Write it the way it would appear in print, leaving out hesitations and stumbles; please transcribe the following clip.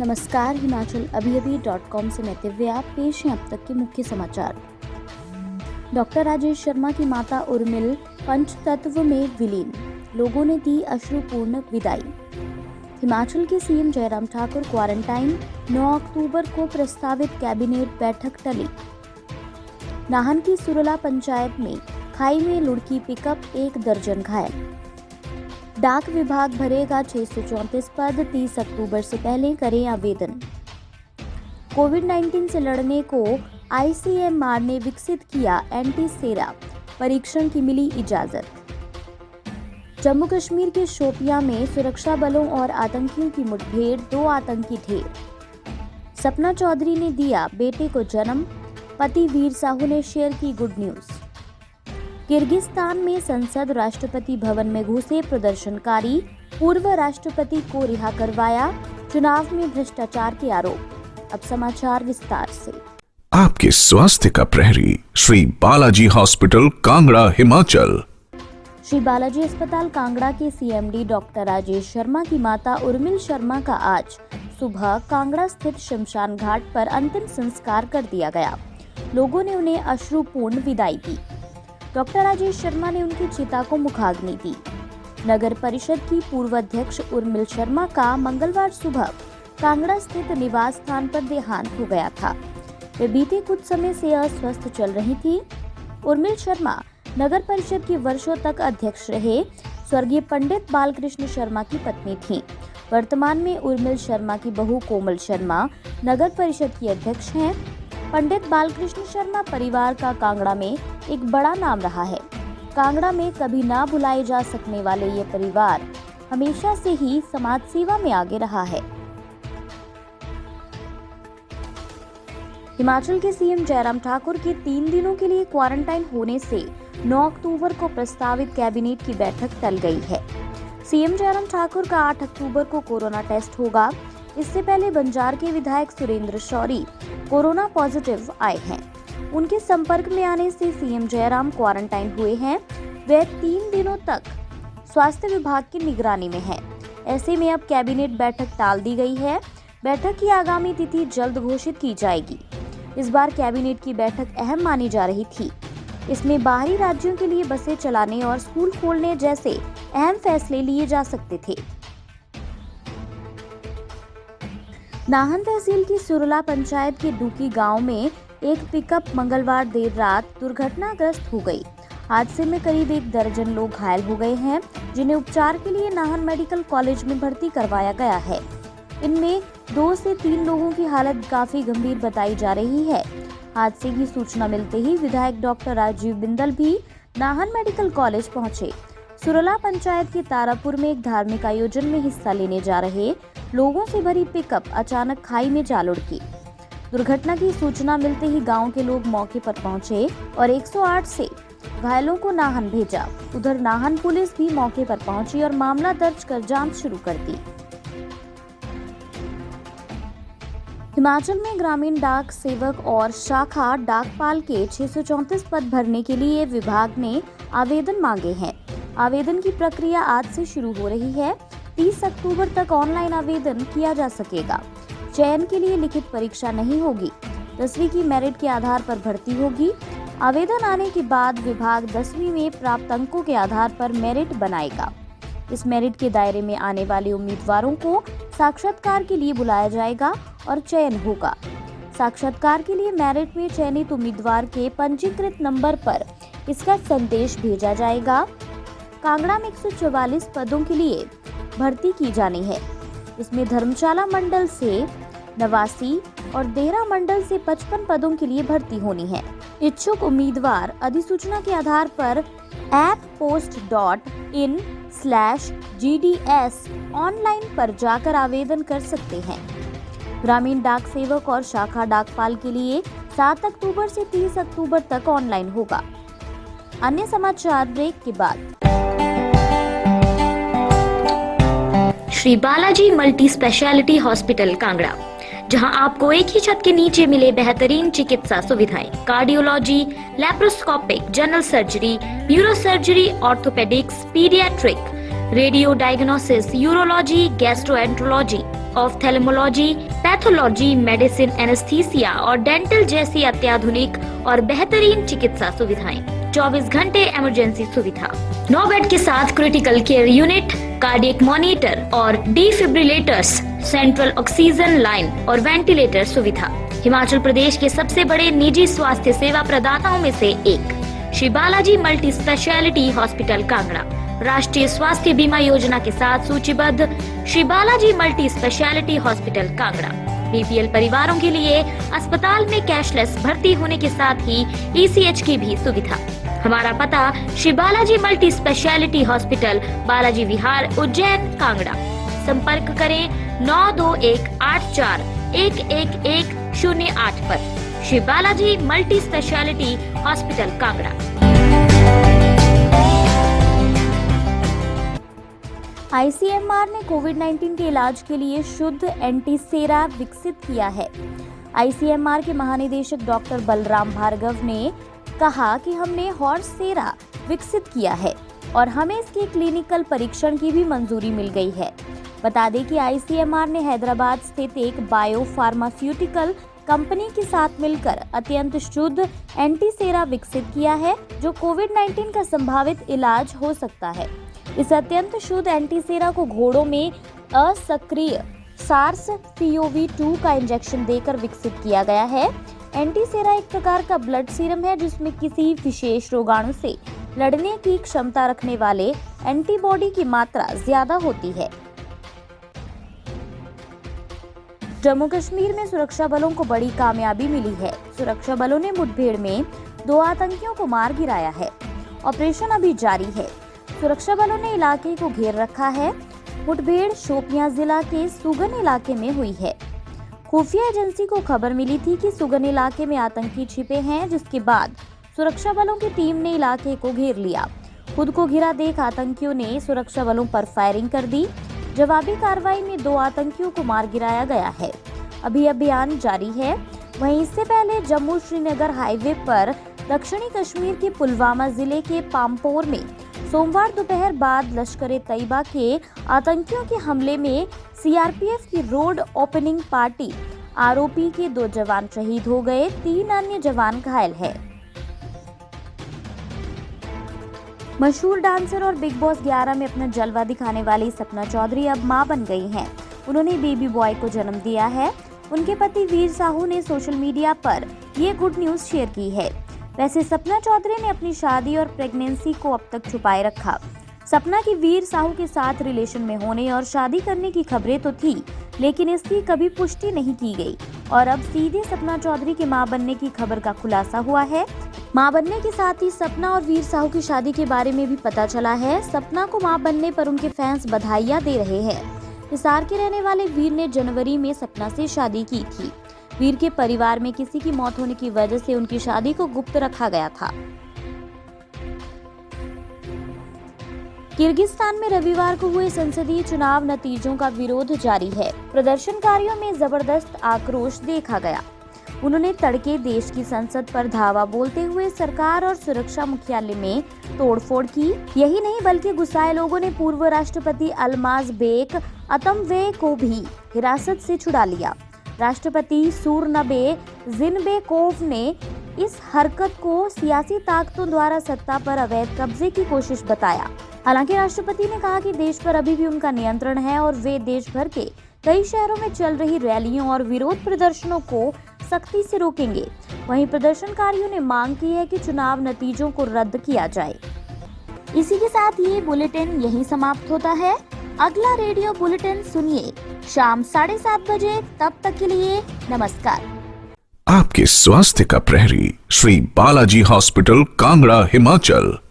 नमस्कार, हिमाचल अभी से मैं दिव्या। पेश हैं अब तक के मुख्य समाचार। डॉक्टर राजेश शर्मा की माता उर्मिल पंचतत्व में विलीन, लोगों ने दी अश्रुपूर्ण विदाई। हिमाचल के सीएम जयराम ठाकुर क्वारंटाइन, 9 अक्टूबर को प्रस्तावित कैबिनेट बैठक टली। नाहन की सुरला पंचायत में खाई में लुढ़की पिकअप, 1 दर्जन घायल। डाक विभाग भरेगा 634 पद, 30 अक्टूबर से पहले करें आवेदन। कोविड-19 से लड़ने को आईसीएमआर ने विकसित किया एंटी-सेरा, परीक्षण की मिली इजाजत। जम्मू कश्मीर के शोपियां में सुरक्षा बलों और आतंकियों की मुठभेड़, 2 आतंकी ढेर। सपना चौधरी ने दिया बेटे को जन्म, पति वीर साहू ने शेयर की गुड न्यूज। किर्गिस्तान में संसद, राष्ट्रपति भवन में घुसे प्रदर्शनकारी, पूर्व राष्ट्रपति को रिहा करवाया, चुनाव में भ्रष्टाचार के आरोप। अब समाचार विस्तार से। आपके स्वास्थ्य का प्रहरी श्री बालाजी हॉस्पिटल कांगड़ा हिमाचल। श्री बालाजी अस्पताल कांगड़ा के सीएमडी डॉक्टर राजेश शर्मा की माता उर्मिल शर्मा का आज सुबह कांगड़ा स्थित शमशान घाट पर अंतिम संस्कार कर दिया गया। लोगों ने उन्हें अश्रुपूर्ण विदाई दी। डॉक्टर राजेश शर्मा ने उनकी चिता को मुखाग्नि दी। नगर परिषद की पूर्व अध्यक्ष उर्मिल शर्मा का मंगलवार सुबह कांगड़ा स्थित निवास स्थान पर देहांत हो गया था। वे बीते कुछ समय से अस्वस्थ चल रही थी। उर्मिल शर्मा नगर परिषद के वर्षों तक अध्यक्ष रहे स्वर्गीय पंडित बालकृष्ण शर्मा की पत्नी थीं। वर्तमान में उर्मिल शर्मा की बहू कोमल शर्मा नगर परिषद की अध्यक्ष हैं। पंडित बालकृष्ण शर्मा परिवार का कांगड़ा में एक बड़ा नाम रहा है। कांगड़ा में कभी ना भुलाए जा सकने वाले ये परिवार हमेशा से ही समाज सेवा में आगे रहा है। हिमाचल के सीएम जयराम ठाकुर के 3 दिनों के लिए क्वारंटाइन होने से 9 अक्टूबर को प्रस्तावित कैबिनेट की बैठक टल गई है। सीएम जयराम ठाकुर का 8 अक्टूबर को कोरोना टेस्ट होगा। इससे पहले बंजार के विधायक सुरेंद्र शौरी कोरोना पॉजिटिव आए हैं। उनके संपर्क में आने से सीएम जयराम क्वारंटाइन हुए हैं। वे 3 दिनों तक स्वास्थ्य विभाग की निगरानी में हैं। ऐसे में अब कैबिनेट बैठक टाल दी गई है। बैठक की आगामी तिथि जल्द घोषित की जाएगी। इस बार कैबिनेट की बैठक अहम मानी जा रही थी। इसमें बाहरी राज्यों के लिए बसें चलाने और स्कूल खोलने जैसे अहम फैसले लिए जा सकते थे। नाहन तहसील की सुरला पंचायत के दूकी गांव में एक पिकअप मंगलवार देर रात दुर्घटनाग्रस्त हो गई। हादसे में करीब 1 दर्जन लोग घायल हो गए हैं, जिन्हें उपचार के लिए नाहन मेडिकल कॉलेज में भर्ती करवाया गया है। इनमें 2 से 3 लोगों की हालत काफी गंभीर बताई जा रही है। हादसे की सूचना मिलते ही विधायक डॉक्टर राजीव बिंदल भी नाहन मेडिकल कॉलेज पहुंचे। सुरला पंचायत के तारापुर में एक धार्मिक आयोजन में हिस्सा लेने जा रहे लोगों से भरी पिकअप अचानक खाई में जा लुढ़की। दुर्घटना की सूचना मिलते ही गांव के लोग मौके पर पहुंचे और 108 से घायलों को नाहन भेजा। उधर नाहन पुलिस भी मौके पर पहुंची और मामला दर्ज कर जांच शुरू कर दी। हिमाचल में ग्रामीण डाक सेवक और शाखा डाकपाल के 634 पद भरने के लिए विभाग ने आवेदन मांगे हैं। आवेदन की प्रक्रिया आज से शुरू हो रही है। 30 अक्टूबर तक ऑनलाइन आवेदन किया जा सकेगा। चयन के लिए लिखित परीक्षा नहीं होगी। 10वीं की मेरिट के आधार पर भर्ती होगी। आवेदन आने के बाद विभाग 10वीं में प्राप्त अंकों के आधार पर मेरिट बनाएगा। इस मेरिट के दायरे में आने वाले उम्मीदवारों को साक्षात्कार के लिए बुलाया जाएगा और चयन होगा। साक्षात्कार के लिए मेरिट में चयनित उम्मीदवार के पंजीकृत नंबर पर इसका संदेश भेजा जाएगा। कांगड़ा में 144 पदों के लिए भर्ती की जानी है। इसमें धर्मशाला मंडल से 89 और देहरा मंडल से 55 पदों के लिए भर्ती होनी है। इच्छुक उम्मीदवार अधिसूचना के आधार पर apppost.in/gds ऑनलाइन पर जाकर आवेदन कर सकते हैं। ग्रामीण डाक सेवक और शाखा डाकपाल के लिए 7 अक्टूबर से 30 अक्टूबर तक ऑनलाइन होगा। अन्य समाचार ब्रेक के बाद। Shri Balaji multi speciality hospital Kangra, जहां आपको एक ही छत के नीचे मिले बेहतरीन चिकित्सा सुविधाएं, cardiology, laparoscopic, general surgery, neuro surgery, orthopaedics, paediatric, radio diagnosis, urology, gastroenterology, ophthalmology, pathology, medicine, anaesthesia और डेंटल जैसी अत्याधुनिक और बेहतरीन चिकित्सा सुविधाएं, 24 घंटे इमरजेंसी सुविधा, 9 बेड के साथ critical care unit, cardiac monitor और डिफिब्रिलेटर्स, सेंट्रल ऑक्सीजन लाइन और वेंटिलेटर सुविधा। हिमाचल प्रदेश के सबसे बड़े निजी स्वास्थ्य सेवा प्रदाताओं में से एक Shri Balaji multi speciality hospital Kangra राष्ट्रीय स्वास्थ्य बीमा योजना के साथ सूचीबद्ध Shri Balaji multi speciality hospital Kangra BPL परिवारों के लिए अस्पताल में कैशलेस भर्ती होने के साथ ही ईसीएच की भी सुविधा। हमारा पता Shri Balaji multi speciality hospital, Balaji Vihar, Ujjain, Kangra. संपर्क करें 9218411108 पर। Shri Balaji multi speciality hospital Kangra. ICMR ने कोविड-19 के इलाज के लिए शुद्ध एंटीसेरा विकसित किया है। आईसीएमआर के महानिदेशक डॉक्टर बलराम भार्गव ने कहा कि हमने हॉर्स सेरा विकसित किया है और हमें इसके क्लिनिकल परीक्षण की भी मंजूरी मिल गई है। बता दें कि आईसीएमआर ने हैदराबाद स्थित एक बायोफार्मास्यूटिकल कंपनी के साथ मिलकर अत्यंत शुद्ध एंटीसेरा विकसित किया है, जो कोविड-19 का संभावित इलाज हो सकता है। इस अत्यंत शुद्ध एंटीसेरा को घोड़ों में असक्रिय SARS-CoV-2 का इंजेक्शन देकर विकसित किया गया है। एंटीसेरा एक प्रकार का ब्लड सीरम है जिसमें किसी विशेष रोगाणु से लड़ने की क्षमता रखने वाले एंटीबॉडी की मात्रा ज्यादा होती है। जम्मू कश्मीर में सुरक्षा बलों को बड़ी कामयाबी मिली है। सुरक्षा बलों ने मुठभेड़ में 2 आतंकियों को मार गिराया है। ऑपरेशन अभी जारी है। सुरक्षा बलों ने इलाके को घेर रखा है। मुठभेड़ शोपियां जिला के सुगन इलाके में हुई है। खुफिया एजेंसी को खबर मिली थी कि सुगन इलाके में आतंकी छिपे हैं, जिसके बाद सुरक्षा बलों की टीम ने इलाके को घेर लिया। खुद को घिरा देख आतंकियों ने सुरक्षा बलों पर फायरिंग कर दी। जवाबी कार्रवाई में 2 आतंकियों को मार गिराया गया है। अभी अभियान जारी है। वहीं इससे पहले जम्मू श्रीनगर हाईवे पर दक्षिणी कश्मीर के पुलवामा जिले के पामपोर में सोमवार दोपहर बाद लश्कर-ए-तैयबा के आतंकियों के हमले में सीआरपीएफ की रोड ओपनिंग पार्टी आरोपी के 2 जवान शहीद हो गए, 3 अन्य जवान घायल हैं। मशहूर डांसर और बिग बॉस 11 में अपना जलवा दिखाने वाली सपना चौधरी अब मां बन गई हैं। उन्होंने बेबी बॉय को जन्म दिया है। उनके पति वीर साहू ने सोशल मीडिया पर ये गुड न्यूज शेयर की है। वैसे सपना चौधरी ने अपनी शादी और प्रेगनेंसी को अब तक छुपाए रखा। सपना की वीर साहू के साथ रिलेशन में होने और शादी करने की खबरें तो थी, लेकिन इसकी कभी पुष्टि नहीं की गई और अब सीधे सपना चौधरी के मां बनने की खबर का खुलासा हुआ है। मां बनने के साथ ही सपना और वीर साहू की शादी के बारे में भी पता चला है। सपना को मां बनने पर उनके फैंस बधाइयां दे रहे हैं। हिसार के रहने वाले वीर ने जनवरी में सपना से शादी की थी। वीर के परिवार में किसी की मौत होने की वजह से उनकी शादी को गुप्त रखा गया था। किर्गिस्तान में रविवार को हुए संसदीय चुनाव नतीजों का विरोध जारी है। प्रदर्शनकारियों में जबरदस्त आक्रोश देखा गया। उन्होंने तड़के देश की संसद पर धावा बोलते हुए सरकार और सुरक्षा मुख्यालय में तोड़फोड़ की। यही नहीं बल्कि गुस्साए लोगों ने पूर्व राष्ट्रपति अल्माज बेक अतमवे को भी हिरासत से छुड़ा लिया। राष्ट्रपति सूरनबे जिनबेकोव ने इस हरकत को सियासी ताकतों द्वारा सत्ता पर अवैध कब्जे की कोशिश बताया। हालांकि राष्ट्रपति ने कहा कि देश पर अभी भी उनका नियंत्रण है और वे देश भर के कई शहरों में चल रही रैलियों और विरोध प्रदर्शनों को सख्ती से रोकेंगे। वहीं प्रदर्शनकारियों ने मांग की है कि चुनाव नतीजों को रद्द किया जाए। इसी के साथ ये बुलेटिन यहीं समाप्त होता है। अगला रेडियो बुलेटिन सुनिए शाम 7:30 बजे। तब तक के लिए नमस्कार। आपके स्वास्थ्य का प्रहरी श्री बालाजी हॉस्पिटल कांगड़ा हिमाचल।